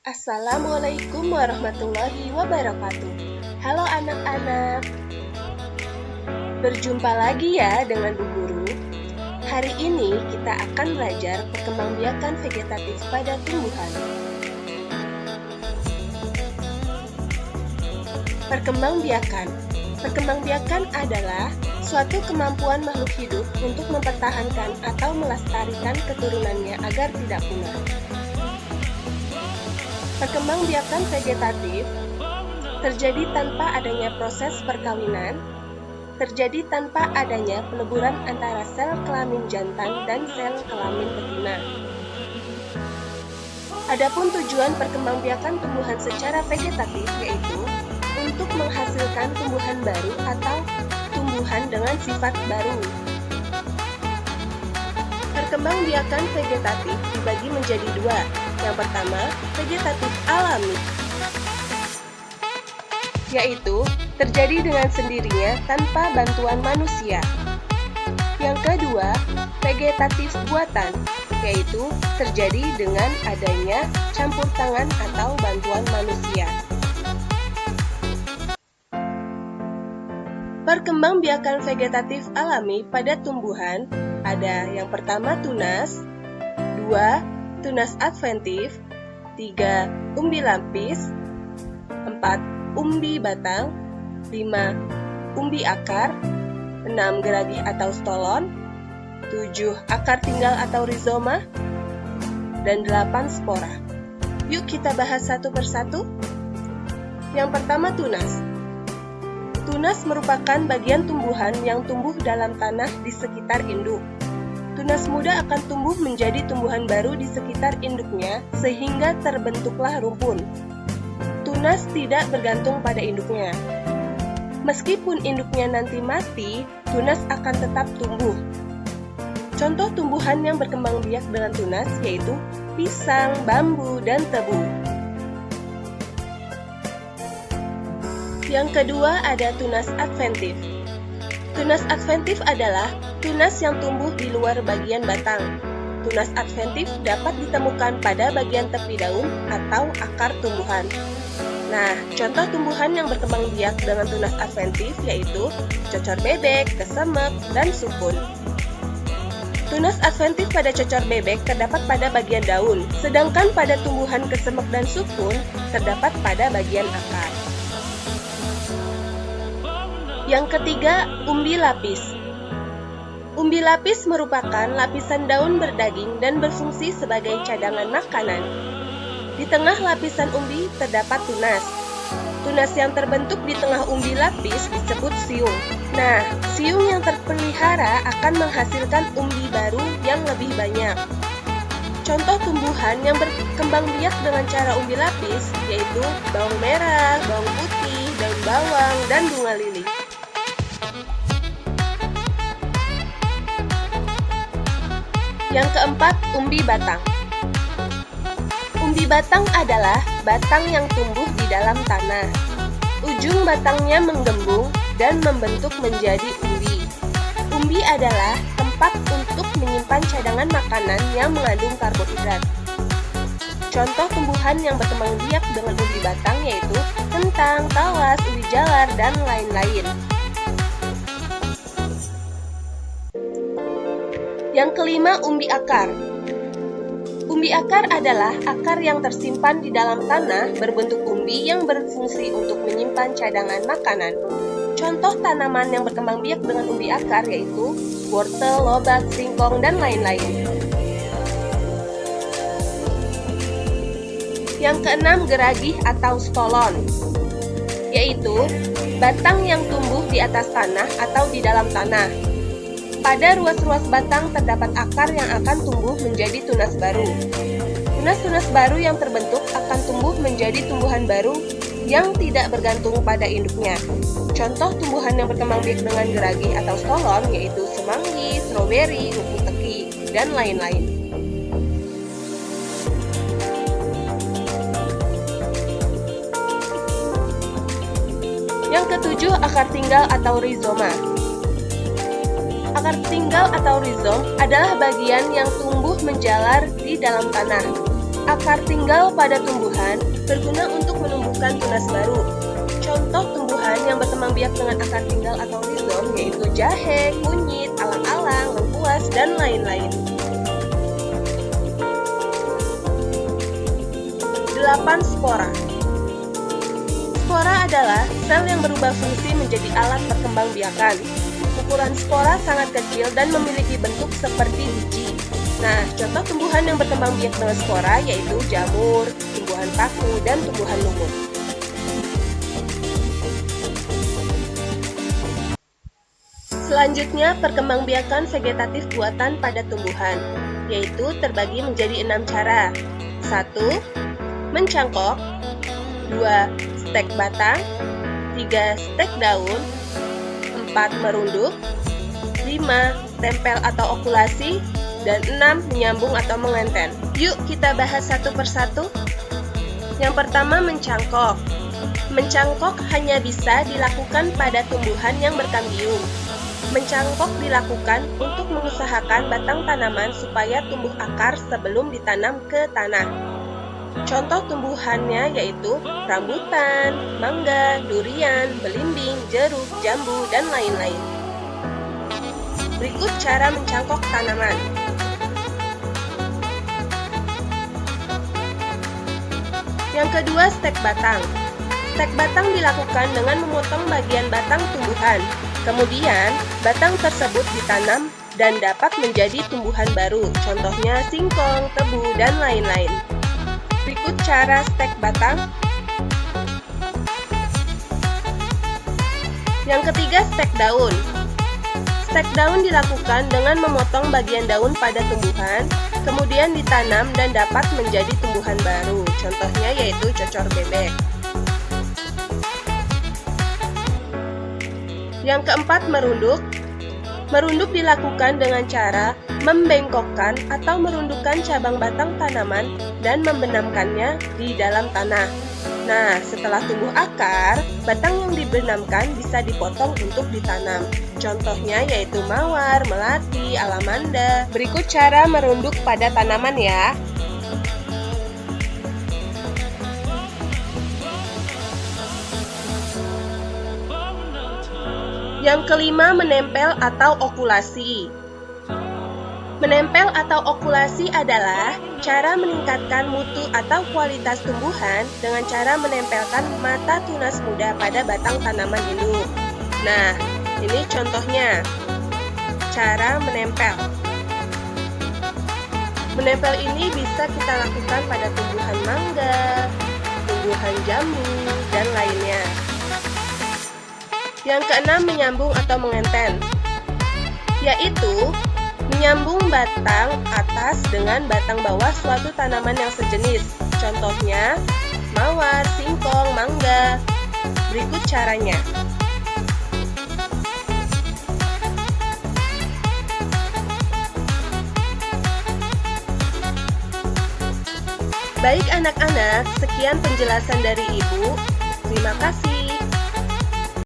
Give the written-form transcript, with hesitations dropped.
Assalamualaikum warahmatullahi wabarakatuh. Halo anak-anak. Berjumpa lagi ya dengan Bu Guru. Hari ini kita akan belajar perkembangbiakan vegetatif pada tumbuhan. Perkembangbiakan adalah suatu kemampuan makhluk hidup untuk mempertahankan atau melestarikan keturunannya agar tidak punah. Perkembangbiakan vegetatif terjadi tanpa adanya proses perkawinan, terjadi tanpa adanya peleburan antara sel kelamin jantan dan sel kelamin betina. Adapun tujuan perkembangbiakan tumbuhan secara vegetatif yaitu untuk menghasilkan tumbuhan baru atau tumbuhan dengan sifat baru. Perkembangbiakan vegetatif dibagi menjadi dua. Yang pertama, vegetatif alami, yaitu terjadi dengan sendirinya tanpa bantuan manusia. Yang kedua, vegetatif buatan, yaitu terjadi dengan adanya campur tangan atau bantuan manusia. Perkembangbiakan vegetatif alami pada tumbuhan ada yang pertama tunas, 2. Tunas adventif, 3. Umbi lapis, 4. Umbi batang, 5. Umbi akar, 6. Geragi atau stolon, 7. Akar tinggal atau rizoma, dan 8. Spora. Yuk kita bahas satu persatu. Yang pertama tunas. Tunas merupakan bagian tumbuhan yang tumbuh dalam tanah di sekitar induk. Tunas muda akan tumbuh menjadi tumbuhan baru di sekitar induknya sehingga terbentuklah rumpun. Tunas tidak bergantung pada induknya. Meskipun induknya nanti mati, tunas akan tetap tumbuh. Contoh tumbuhan yang berkembang biak dengan tunas yaitu pisang, bambu, dan tebu. Yang kedua ada tunas adventif. Tunas adventif adalah tunas yang tumbuh di luar bagian batang. Tunas adventif dapat ditemukan pada bagian tepi daun atau akar tumbuhan. Nah, contoh tumbuhan yang berkembang biak dengan tunas adventif yaitu cocor bebek, kesemek, dan sukun. Tunas adventif pada cocor bebek terdapat pada bagian daun, sedangkan pada tumbuhan kesemek dan sukun terdapat pada bagian akar. Yang ketiga, umbi lapis. Umbi lapis merupakan lapisan daun berdaging dan berfungsi sebagai cadangan makanan. Di tengah lapisan umbi terdapat tunas. Tunas yang terbentuk di tengah umbi lapis disebut siung. Nah, siung yang terpelihara akan menghasilkan umbi baru yang lebih banyak. Contoh tumbuhan yang berkembang biak dengan cara umbi lapis yaitu bawang merah, bawang putih, daun bawang, dan bunga lili. Yang keempat, umbi batang. Umbi batang adalah batang yang tumbuh di dalam tanah. Ujung batangnya menggembung dan membentuk menjadi umbi. Umbi adalah tempat untuk menyimpan cadangan makanan yang mengandung karbohidrat. Contoh tumbuhan yang berkembang biak dengan umbi batang yaitu kentang, talas, ubi jalar, dan lain-lain. Yang kelima, umbi akar. Umbi akar adalah akar yang tersimpan di dalam tanah berbentuk umbi yang berfungsi untuk menyimpan cadangan makanan. Contoh tanaman yang berkembang biak dengan umbi akar yaitu wortel, lobak, singkong, dan lain-lain. Yang keenam, geragih atau stolon, yaitu batang yang tumbuh di atas tanah atau di dalam tanah. Pada ruas-ruas batang terdapat akar yang akan tumbuh menjadi tunas baru. Tunas-tunas baru yang terbentuk akan tumbuh menjadi tumbuhan baru yang tidak bergantung pada induknya. Contoh tumbuhan yang berkembang biak dengan geragih atau stolon yaitu semanggi, stroberi, rumput teki, dan lain-lain. Yang ketujuh, akar tinggal atau rizoma. Akar tinggal atau rizom adalah bagian yang tumbuh menjalar di dalam tanah. Akar tinggal pada tumbuhan berguna untuk menumbuhkan tunas baru. Contoh tumbuhan yang berkembang biak dengan akar tinggal atau rizom yaitu jahe, kunyit, alang-alang, lengkuas, dan lain-lain. 8. Spora. Spora adalah sel yang berubah fungsi menjadi alat perkembangbiakan. Ukuran spora sangat kecil dan memiliki bentuk seperti biji. Nah, contoh tumbuhan yang berkembang biak dengan spora yaitu jamur, tumbuhan paku, dan tumbuhan lumut. Selanjutnya, perkembangbiakan vegetatif buatan pada tumbuhan, yaitu terbagi menjadi 6 cara. 1. Mencangkok. 2. Stek batang. 3. Stek daun. 4. Merunduk. 5. Tempel atau okulasi. Dan 6. Menyambung atau mengenten. Yuk kita bahas satu persatu. Yang pertama, mencangkok. Mencangkok hanya bisa dilakukan pada tumbuhan yang berkambium. Mencangkok dilakukan untuk mengusahakan batang tanaman supaya tumbuh akar sebelum ditanam ke tanah. Contoh tumbuhannya yaitu rambutan, mangga, durian, belimbing, jeruk, jambu, dan lain-lain. Berikut cara mencangkok tanaman. Yang kedua, stek batang. Stek batang dilakukan dengan memotong bagian batang tumbuhan. Kemudian, batang tersebut ditanam dan dapat menjadi tumbuhan baru, contohnya singkong, tebu, dan lain-lain. Berikut cara stek batang. Yang ketiga, stek daun. Stek daun dilakukan dengan memotong bagian daun pada tumbuhan, kemudian ditanam dan dapat menjadi tumbuhan baru, contohnya yaitu cocor bebek. Yang keempat, merunduk. Merunduk dilakukan dengan cara membengkokkan atau merundukkan cabang batang tanaman dan membenamkannya di dalam tanah. Nah, setelah tumbuh akar, batang yang dibenamkan bisa dipotong untuk ditanam. Contohnya yaitu mawar, melati, alamanda. Berikut cara merunduk pada tanaman ya. Yang kelima, menempel atau okulasi. Menempel atau okulasi adalah cara meningkatkan mutu atau kualitas tumbuhan dengan cara menempelkan mata tunas muda pada batang tanaman induk. Nah, ini contohnya cara menempel. Menempel ini bisa kita lakukan pada tumbuhan mangga, tumbuhan jambu, dan lainnya. Yang keenam, menyambung atau mengenten, yaitu menyambung batang atas dengan batang bawah suatu tanaman yang sejenis. Contohnya, mawar, singkong, mangga. Berikut caranya. Baik anak-anak, sekian penjelasan dari Ibu. Terima kasih.